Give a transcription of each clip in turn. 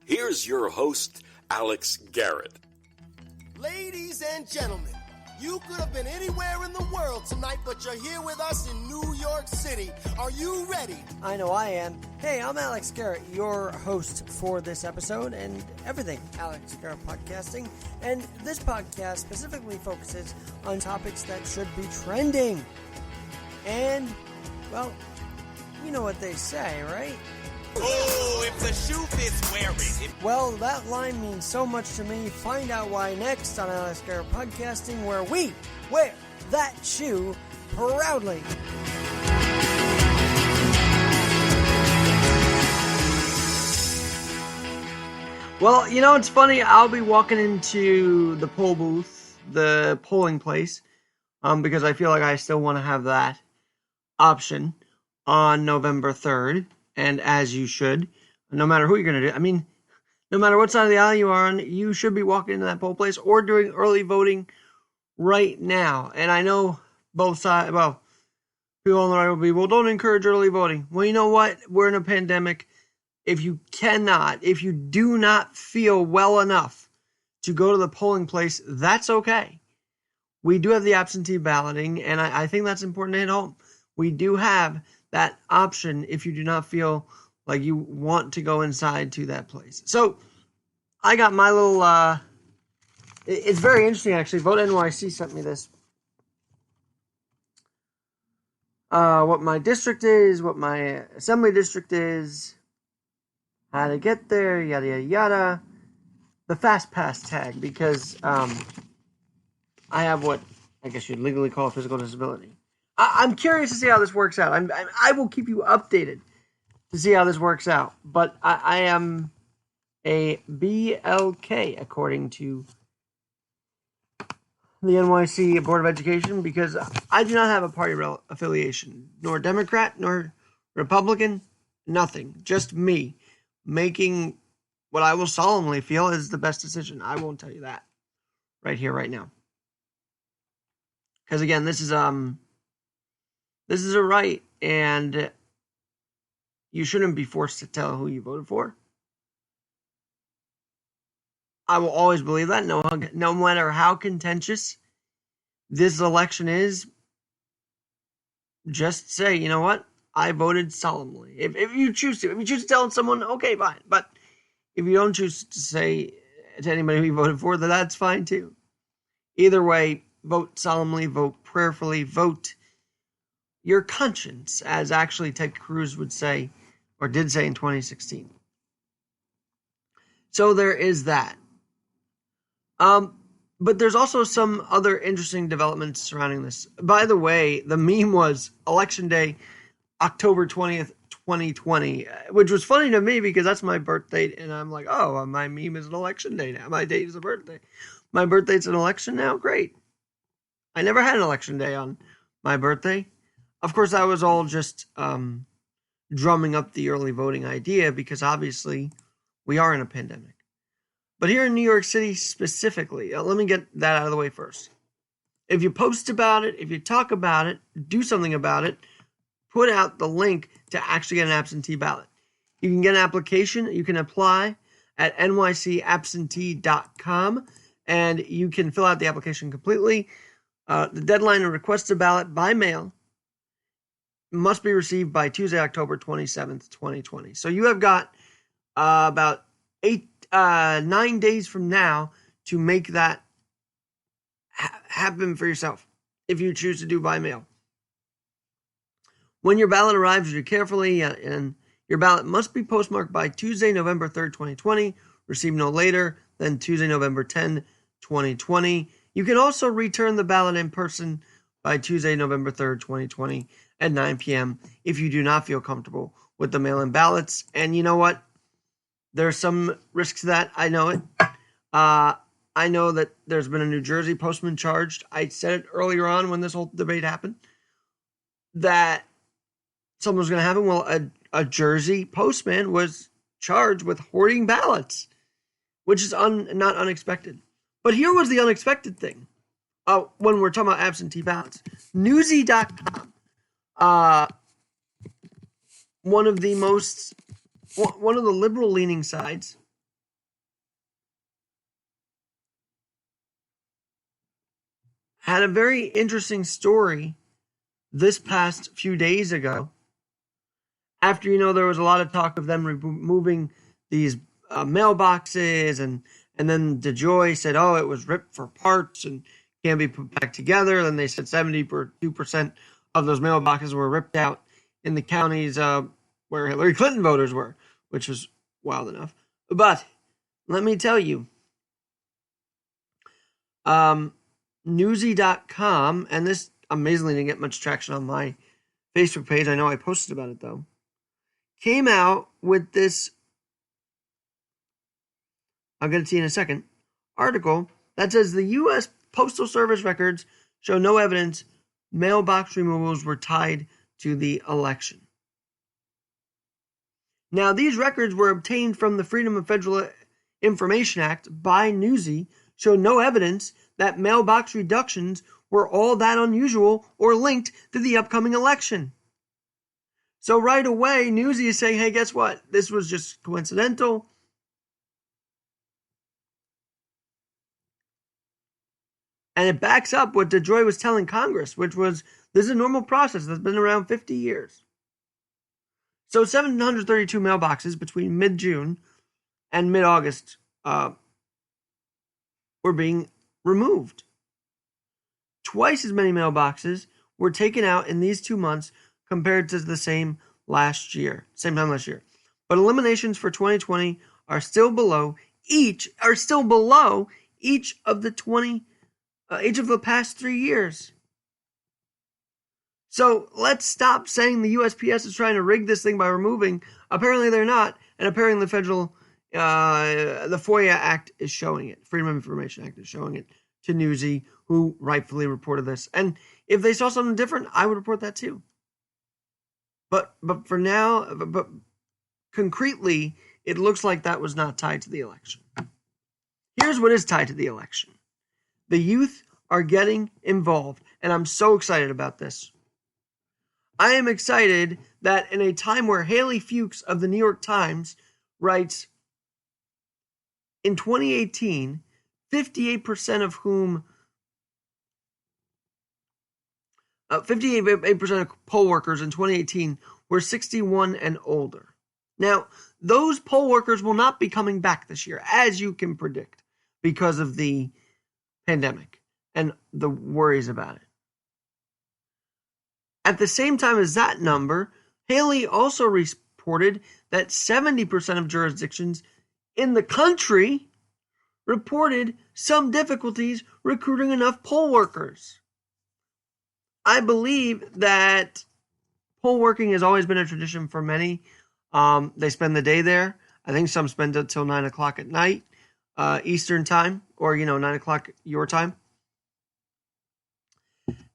Here's your host, Alex Garrett. Ladies and gentlemen, you could have been anywhere in the world tonight, but you're here with us in New York City. Are you ready? I know I am. Hey, I'm Alex Garrett, your host for this episode and everything Alex Garrett Podcasting. And this podcast specifically focuses on topics that should be trending. And, well, you know what they say, right? Oh, if the shoe fits, wear it. Well, that line means so much to me. Find out why next on Alex Garrett Podcasting, where we wear that shoe proudly. Well, you know, it's funny. I'll be walking into the poll booth, the polling place, because I feel like I still want to have that option on November 3rd. And as you should, no matter who you're going to do. I mean, no matter what side of the aisle you are on, you should be walking into that poll place or doing early voting right now. And I know both sides, well, people on the right will be, well, don't encourage early voting. Well, you know what? We're in a pandemic. If you do not feel well enough to go to the polling place, that's okay. We do have the absentee balloting, and I think that's important to hit home. We do have that option if you do not feel like you want to go inside to that place. So I got my little, it's very interesting actually. Vote NYC sent me this. What my district is, what my assembly district is, how to get there, yada, yada, yada. The fast pass tag, because I have what I guess you'd legally call a physical disability. I'm curious to see how this works out. I will keep you updated to see how this works out. But I am a BLK, according to the NYC Board of Education, because I do not have a party affiliation, nor Democrat, nor Republican, nothing. Just me making what I will solemnly feel is the best decision. I won't tell you that right here, right now. Because again, this is a right, and you shouldn't be forced to tell who you voted for. I will always believe that, no matter how contentious this election is. Just say, you know what? I voted solemnly. If you choose to tell someone, okay, fine. But if you don't choose to say to anybody who you voted for, then that's fine too. Either way, vote solemnly, vote prayerfully, vote your conscience, as actually Ted Cruz would say, or did say in 2016. So there is that. But there's also some other interesting developments surrounding this. By the way, the meme was Election Day, October 20th, 2020, which was funny to me because that's my birth date, and I'm like, oh, my meme is an election day now. My date is a birthday. My birthday's an election now? Great. I never had an election day on my birthday. Of course, that was all just drumming up the early voting idea because obviously we are in a pandemic. But here in New York City specifically, let me get that out of the way first. If you post about it, if you talk about it, do something about it, put out the link to actually get an absentee ballot. You can get an application. You can apply at nycabsentee.com, and you can fill out the application completely. The deadline to request a ballot by mail must be received by Tuesday, October 27th, 2020. So you have got about 9 days from now to make that happen for yourself if you choose to do by mail. When your ballot arrives, read carefully, and your ballot must be postmarked by Tuesday, November 3rd, 2020, received no later than Tuesday, November 10, 2020. You can also return the ballot in person by Tuesday, November 3rd, 2020 at 9 p.m. if you do not feel comfortable with the mail-in ballots. And you know what? There's some risks to that. I know it. I know that there's been a New Jersey postman charged. I said it earlier on when this whole debate happened that something was going to happen. Well, a Jersey postman was charged with hoarding ballots, which is not unexpected. But here was the unexpected thing. When we're talking about absentee ballots, Newsy.com, one of the liberal-leaning sites had a very interesting story this past few days ago. After, there was a lot of talk of them removing these mailboxes, and then DeJoy said, oh, it was ripped for parts and can't be put back together. Then they said 72% of those mailboxes were ripped out in the counties where Hillary Clinton voters were, which was wild enough. But let me tell you, Newsy.com, and this amazingly didn't get much traction on my Facebook page. I know I posted about it though. Came out with this, I'll get it to you in a second, article that says the U.S. Postal Service records show no evidence mailbox removals were tied to the election. Now, these records were obtained from the Freedom of Federal Information Act by Newsy, show no evidence that mailbox reductions were all that unusual or linked to the upcoming election. So right away, Newsy is saying, hey, guess what? This was just coincidental. And it backs up what DeJoy was telling Congress, which was, this is a normal process that's been around 50 years. So 732 mailboxes between mid-June and mid-August were being removed. Twice as many mailboxes were taken out in these 2 months compared to the same time last year. But eliminations for 2020 are still below each of the past 3 years. So let's stop saying the USPS is trying to rig this thing by removing. Apparently they're not, and apparently the FOIA Act is showing it. Freedom of Information Act is showing it to Newsy, who rightfully reported this. And if they saw something different, I would report that too. But for now, but concretely, it looks like that was not tied to the election. Here's what is tied to the election. The youth are getting involved, and I'm so excited about this. I am excited that in a time where Haley Fuchs of the New York Times writes, in 2018, 58% of whom 58% of poll workers in 2018 were 61 and older. Now, those poll workers will not be coming back this year, as you can predict, because of the pandemic and the worries about it. At the same time as that number, Haley also reported that 70% of jurisdictions in the country reported some difficulties recruiting enough poll workers. I believe that poll working has always been a tradition for many. They spend the day there. I think some spend it till 9 o'clock at night, Eastern time, or 9 o'clock your time.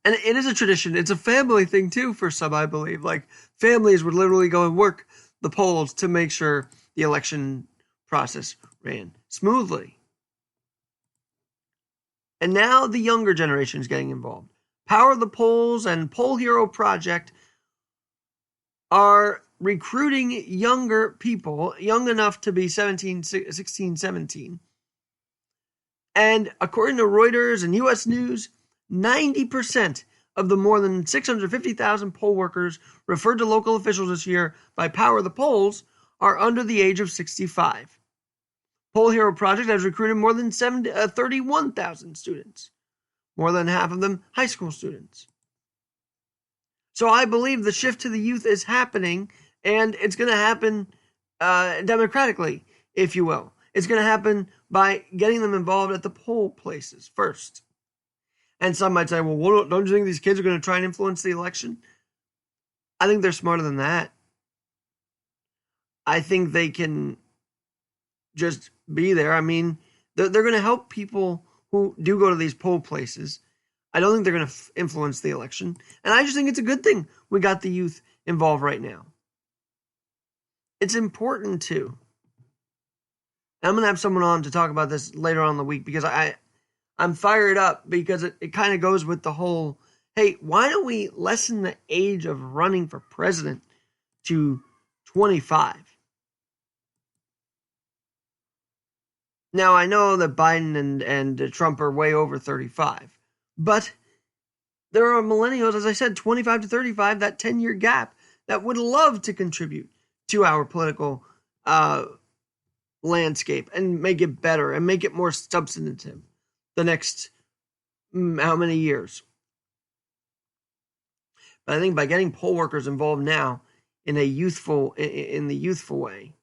And it is a tradition. It's a family thing too for some, I believe. Like, families would literally go and work the polls to make sure the election process ran smoothly. And now the younger generation is getting involved. Power the Polls and Poll Hero Project are recruiting younger people, young enough to be 16, 17. And according to Reuters and U.S. News, 90% of the more than 650,000 poll workers referred to local officials this year by Power the Polls are under the age of 65. Poll Hero Project has recruited more than 31,000 students, more than half of them high school students. So I believe the shift to the youth is happening, and it's going to happen democratically, if you will. It's going to happen by getting them involved at the poll places first. And some might say, well, don't you think these kids are going to try and influence the election? I think they're smarter than that. I think they can just be there. I mean, they're going to help people who do go to these poll places. I don't think they're going to influence the election. And I just think it's a good thing we got the youth involved right now. It's important too. And I'm going to have someone on to talk about this later on in the week, because I'm fired up, because it kind of goes with the whole, hey, why don't we lessen the age of running for president to 25? Now, I know that Biden and Trump are way over 35, but there are millennials, as I said, 25 to 35, that 10-year gap, that would love to contribute to our political landscape and make it better and make it more substantive the next how many years. But I think by getting poll workers involved now in the youthful way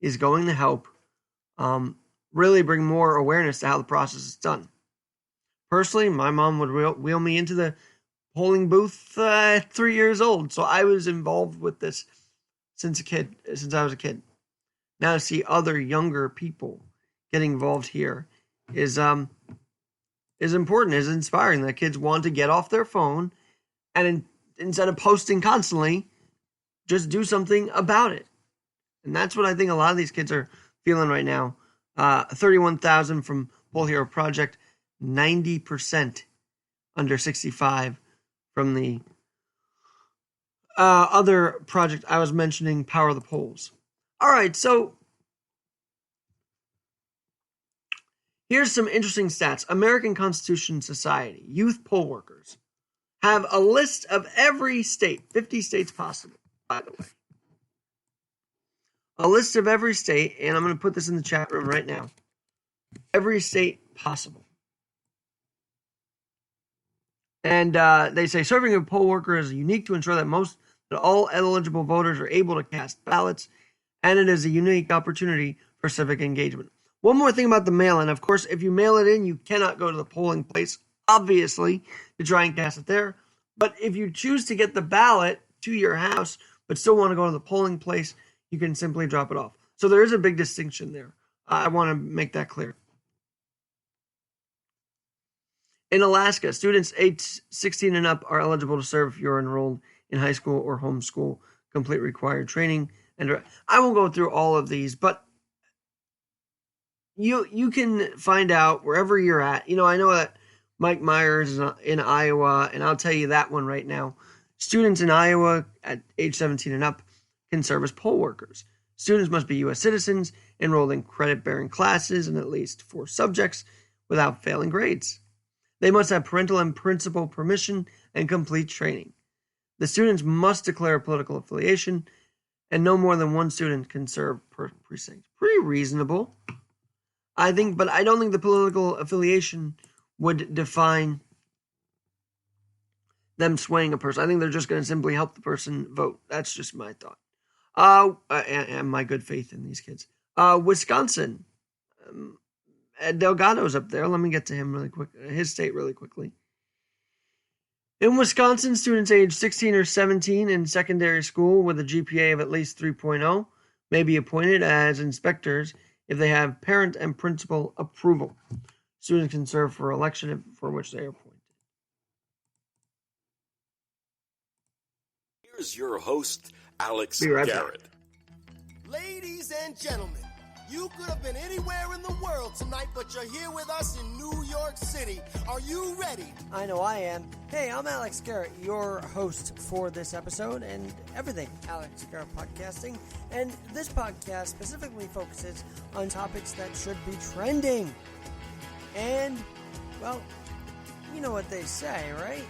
is going to help really bring more awareness to how the process is done. Personally, my mom would wheel me into the polling booth at 3 years old, so I was involved with this since I was a kid. Now to see other younger people getting involved here is important, is inspiring. That kids want to get off their phone and instead of posting constantly, just do something about it. And that's what I think a lot of these kids are feeling right now. 31,000 from Poll Hero Project, 90% under 65 from the other project I was mentioning, Power the Polls. All right, so here's some interesting stats. American Constitution Society, youth poll workers, have a list of every state, 50 states possible, by the way. A list of every state, and I'm going to put this in the chat room right now. Every state possible. And they say serving a poll worker is unique to ensure that all eligible voters are able to cast ballots, and it is a unique opportunity for civic engagement. One more thing about the mail-in. Of course, if you mail it in, you cannot go to the polling place, obviously, to try and cast it there. But if you choose to get the ballot to your house, but still want to go to the polling place, you can simply drop it off. So there is a big distinction there. I want to make that clear. In Alaska, students aged 16 and up are eligible to serve if you're enrolled in high school or homeschool, complete required training. And I won't go through all of these, but you can find out wherever you're at. You know, I know that Mike Myers is in Iowa, and I'll tell you that one right now. Students in Iowa at age 17 and up can serve as poll workers. Students must be U.S. citizens, enrolled in credit-bearing classes in at least 4 subjects without failing grades. They must have parental and principal permission and complete training. The students must declare a political affiliation, and no more than 1 student can serve per precinct. Pretty reasonable, I think, but I don't think the political affiliation would define them swaying a person. I think they're just going to simply help the person vote. That's just my thought. And my good faith in these kids. Wisconsin. Delgado's up there. Let me get to him really quick. His state really quickly. In Wisconsin, students age 16 or 17 in secondary school with a GPA of at least 3.0 may be appointed as inspectors if they have parent and principal approval. Students can serve for election for which they are appointed. Here's your host, Alex Garrett. Ladies and gentlemen, you could have been anywhere in the world tonight, but you're here with us in New York City. Are you ready? I know I am. Hey, I'm Alex Garrett, your host for this episode and everything Alex Garrett Podcasting. And this podcast specifically focuses on topics that should be trending. And, well, you know what they say, right?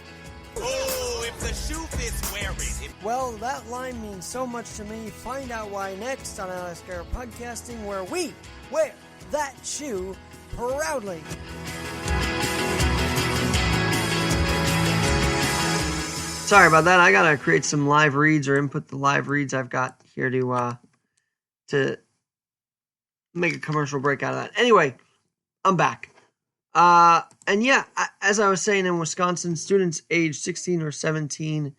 Oh, if the shoe fits, wear it. Well, that line means so much to me. Find out why next on Alex Garrett Podcasting, where we wear that shoe proudly. Sorry about that. I gotta create some live reads or input the live reads I've got here to make a commercial break out of that. Anyway, I'm back. And yeah, as I was saying, in Wisconsin, students aged 16 or 17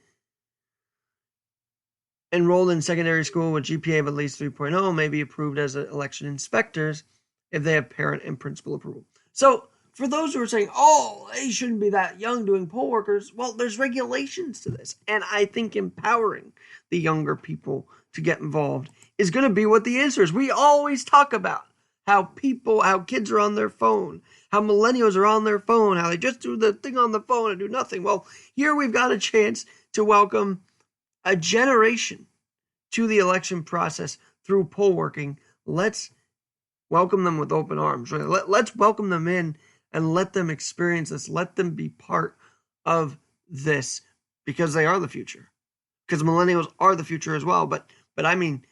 enrolled in secondary school with GPA of at least 3.0 may be approved as election inspectors if they have parent and principal approval. So, for those who are saying, oh, they shouldn't be that young doing poll workers, well, there's regulations to this. And I think empowering the younger people to get involved is going to be what the answer is. We always talk about how kids are on their phone, how millennials are on their phone, how they just do the thing on the phone and do nothing. Well, here we've got a chance to welcome a generation to the election process through poll working. Let's welcome them with open arms. Let's welcome them in and let them experience this. Let them be part of this because they are the future. Because millennials are the future as well. But I mean,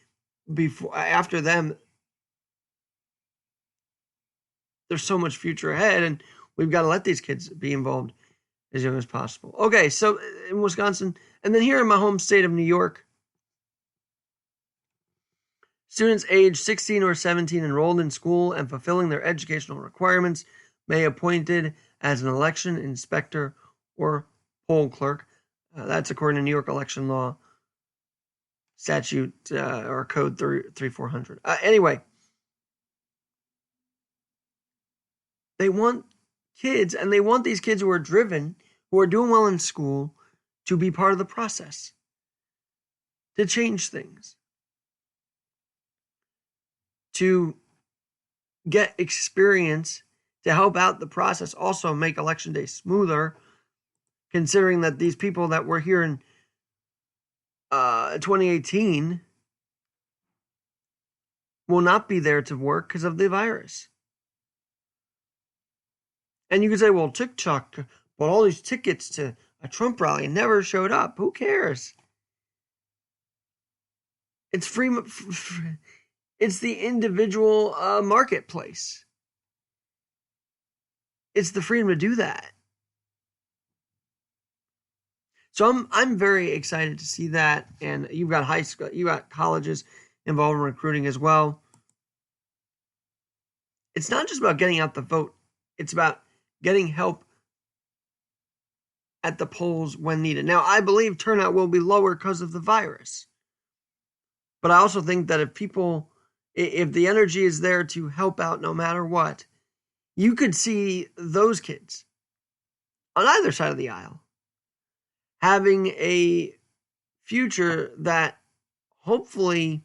after them, there's so much future ahead, and we've got to let these kids be involved as young as possible. Okay, so in Wisconsin, and then here in my home state of New York, students age 16 or 17 enrolled in school and fulfilling their educational requirements may be appointed as an election inspector or poll clerk. That's according to New York election law statute or code 3400. Anyway, they want kids, and they want these kids who are driven, who are doing well in school, to be part of the process, to change things, to get experience, to help out the process, also make election day smoother, considering that these people that were here in 2018 will not be there to work because of the virus. And you could say, well, TikTok bought all these tickets to a Trump rally and never showed up. Who cares? It's free. It's the individual marketplace. It's the freedom to do that. So I'm very excited to see that. And you've got high school, you got colleges involved in recruiting as well. It's not just about getting out the vote. It's about getting help at the polls when needed. Now, I believe turnout will be lower because of the virus. But I also think that if the energy is there to help out no matter what, you could see those kids on either side of the aisle having a future that hopefully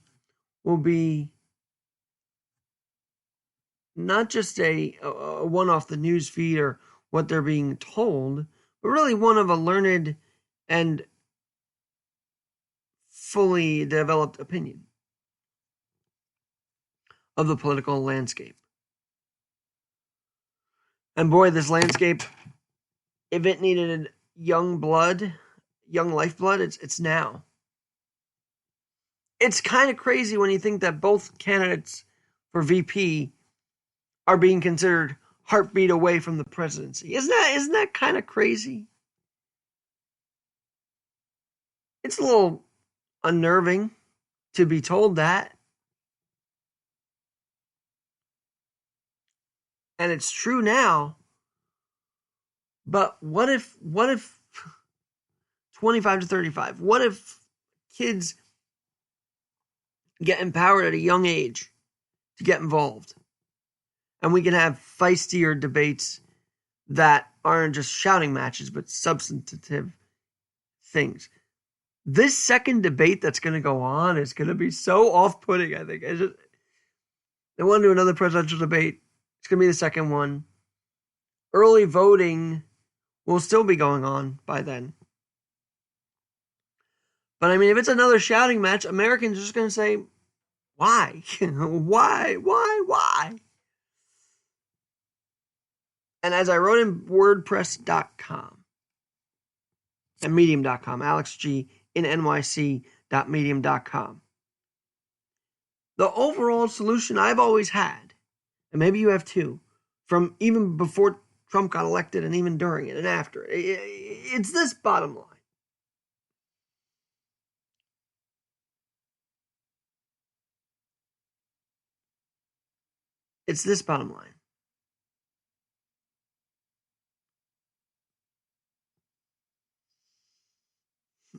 will be not just a one off the news feed or what they're being told, but really one of a learned and fully developed opinion of the political landscape. And boy, this landscape, if it needed young blood, young lifeblood, it's now. It's kind of crazy when you think that both candidates for VP are being considered heartbeat away from the presidency. Isn't that kind of crazy? It's a little unnerving to be told that. And it's true now. But what if 25 to 35? What if kids get empowered at a young age to get involved? And we can have feistier debates that aren't just shouting matches, but substantive things. This second debate that's going to go on is going to be so off-putting, I think. They want to do another presidential debate. It's going to be the second one. Early voting will still be going on by then. But I mean, if it's another shouting match, Americans are just going to say, why? Why? And as I wrote in WordPress.com and Medium.com, Alex G in NYC.medium.com, the overall solution I've always had, and maybe you have too, from even before Trump got elected and even during it and after, it's this bottom line. It's this bottom line.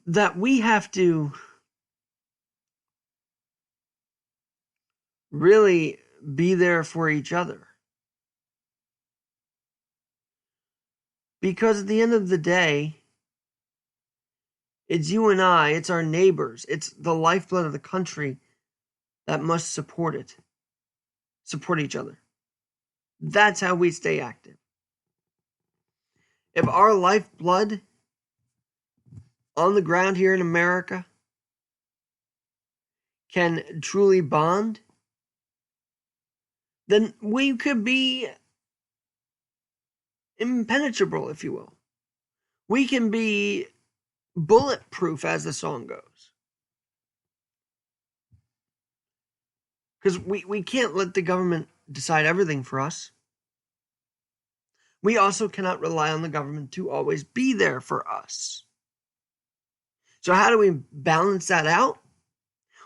That we have to really be there for each other. Because at the end of the day, it's you and I, it's our neighbors, it's the lifeblood of the country that must support it. Support each other. That's how we stay active. If our lifeblood on the ground here in America can truly bond, then we could be impenetrable, if you will. we can be bulletproof, as the song goes. Because we can't let the government decide everything for us. We also cannot rely on the government to always be there for us. So how do we balance that out?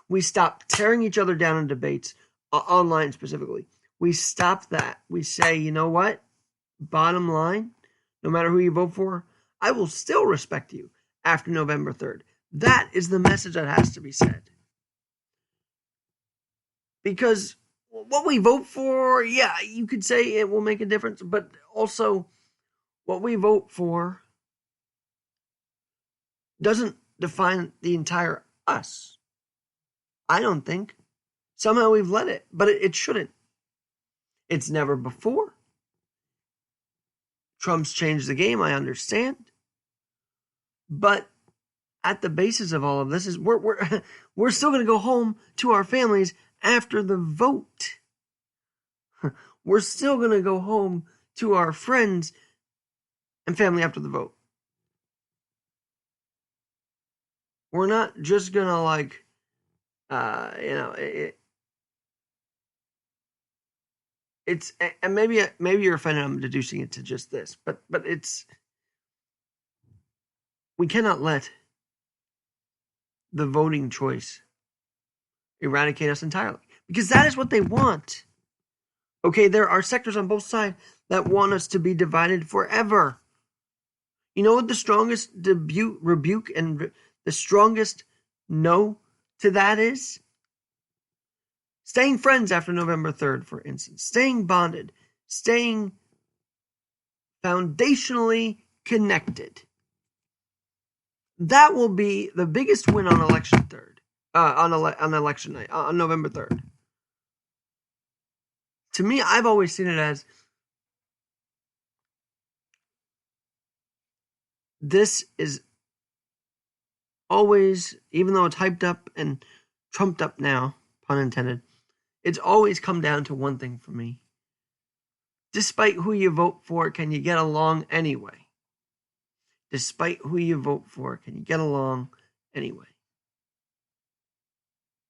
We stop tearing each other down in debates, online specifically. We stop that. We say, you know what? Bottom line, no matter who you vote for, I will still respect you after November 3rd. That is the message that has to be said. Because what we vote for, yeah, you could say it will make a difference, but also what we vote for doesn't define the entire us. I don't think. Somehow we've let it, but it shouldn't. It's never before. Trump's changed the game, I understand. But at the basis of all of this is we're still going to go home to our families after the vote. We're still going to go home to our friends and family after the vote. We're not just going to it's, and maybe you're offended I'm deducing it to just this, but it's, we cannot let the voting choice eradicate us entirely, because that is what they want. Okay, there are sectors on both sides that want us to be divided forever. You know what the strongest rebuke and the strongest no to that is? Staying friends after November 3rd, for instance. Staying bonded. Staying foundationally connected. That will be the biggest win on election on election night, on November 3rd. To me, I've always seen it as this is always, even though it's hyped up and trumped up now, pun intended, it's always come down to one thing for me. Despite who you vote for, can you get along anyway? Despite who you vote for, can you get along anyway?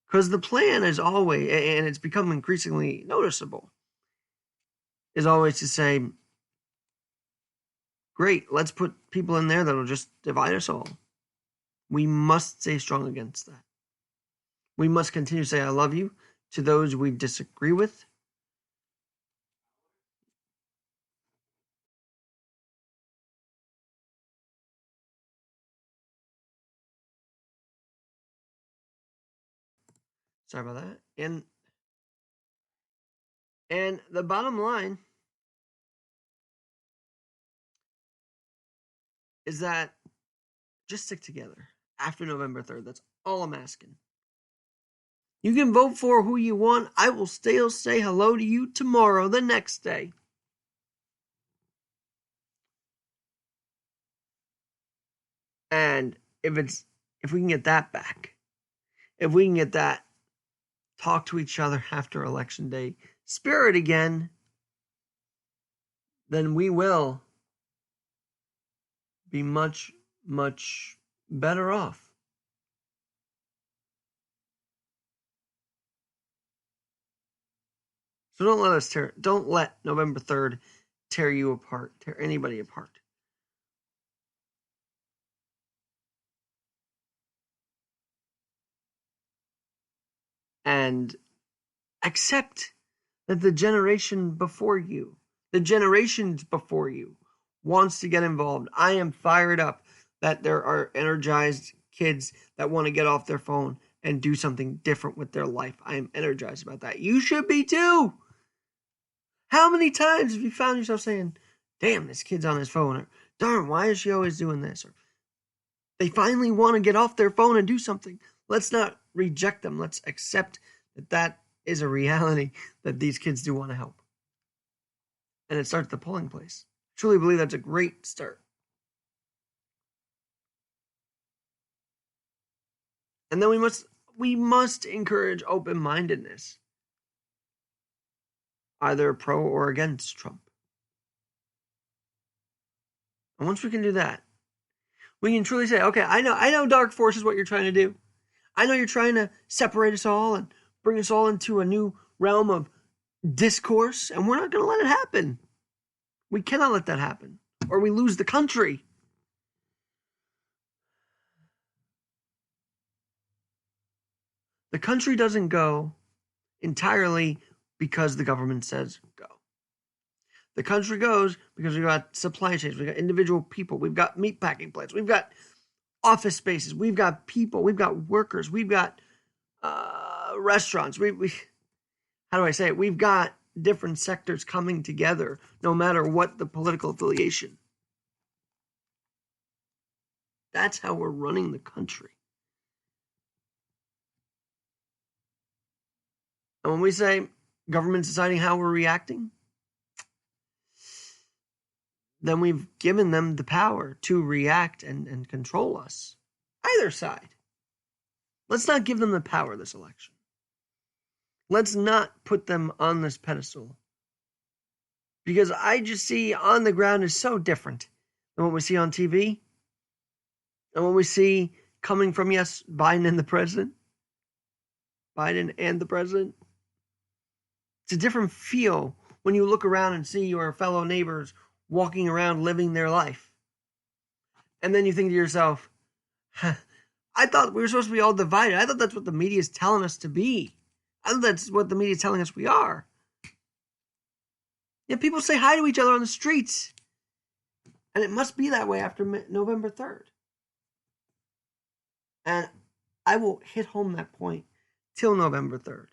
Because the plan is always, and it's become increasingly noticeable, is always to say, great, let's put people in there that'll just divide us all. We must stay strong against that. We must continue to say, I love you to those we disagree with. Sorry about that. And the bottom line is that just stick together after November 3rd. That's all I'm asking. You can vote for who you want. I will still say hello to you tomorrow, the next day. And if we can get that back, if we can get that talk to each other after election day spirit again, then we will be much, much better off. So don't let November 3rd tear you apart, tear anybody apart. And accept that the generations before you wants to get involved. I am fired up that there are energized kids that want to get off their phone and do something different with their life. I am energized about that. You should be too. How many times have you found yourself saying, damn, this kid's on his phone, or darn, why is she always doing this? Or they finally want to get off their phone and do something. Let's not reject them. Let's accept that is a reality, that these kids do want to help. And it starts at the polling place. I truly believe that's a great start. And then we must encourage open-mindedness, either pro or against Trump. And once we can do that, we can truly say, okay, I know Dark Force is what you're trying to do. I know you're trying to separate us all and bring us all into a new realm of discourse, and we're not going to let it happen. We cannot let that happen, or we lose the country. The country doesn't go entirely because the government says go. The country goes because we've got supply chains, we've got individual people, we've got meatpacking plants, we've got office spaces, we've got people, we've got workers, we've got restaurants. We how do I say it? We've got different sectors coming together, no matter what the political affiliation. That's how we're running the country. And when we say government's deciding how we're reacting, then we've given them the power to react and control us. Either side. Let's not give them the power this election. Let's not put them on this pedestal. Because I just see on the ground is so different than what we see on TV. And what we see coming from, yes, Biden and the president. Biden and the president. It's a different feel when you look around and see your fellow neighbors walking around living their life. And then you think to yourself, I thought we were supposed to be all divided. I thought that's what the media is telling us to be. I thought that's what the media is telling us we are. Yet people say hi to each other on the streets. And it must be that way after November 3rd. And I will hit home that point till November 3rd.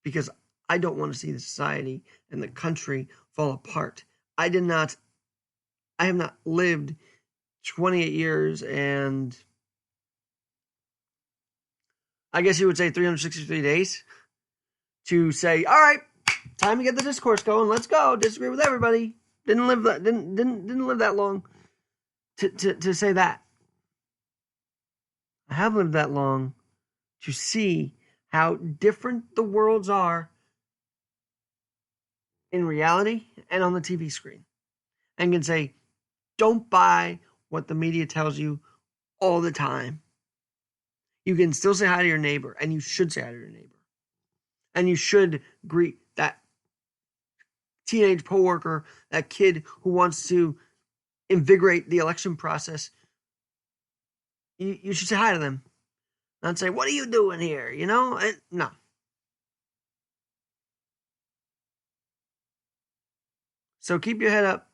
Because I don't want to see the society and the country fall apart. I have not lived 28 years and I guess you would say 363 days to say, all right, time to get the discourse going. Let's go. Disagree with everybody. Didn't live that long to say that. I have lived that long to see how different the worlds are in reality and on the TV screen. And can say, don't buy what the media tells you all the time. You can still say hi to your neighbor, and you should say hi to your neighbor. And you should greet that teenage poll worker, that kid who wants to invigorate the election process. You should say hi to them. Not say, what are you doing here? You know? No. So keep your head up.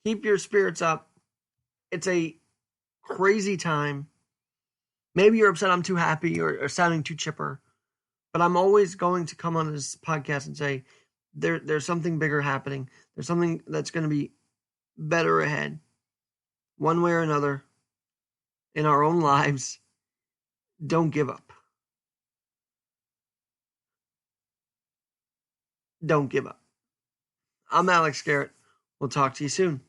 Keep your spirits up. It's a crazy time. Maybe you're upset I'm too happy or sounding too chipper. But I'm always going to come on this podcast and say, there's something bigger happening. There's something that's going to be better ahead. One way or another. In our own lives. Don't give up. Don't give up. I'm Alex Garrett. We'll talk to you soon.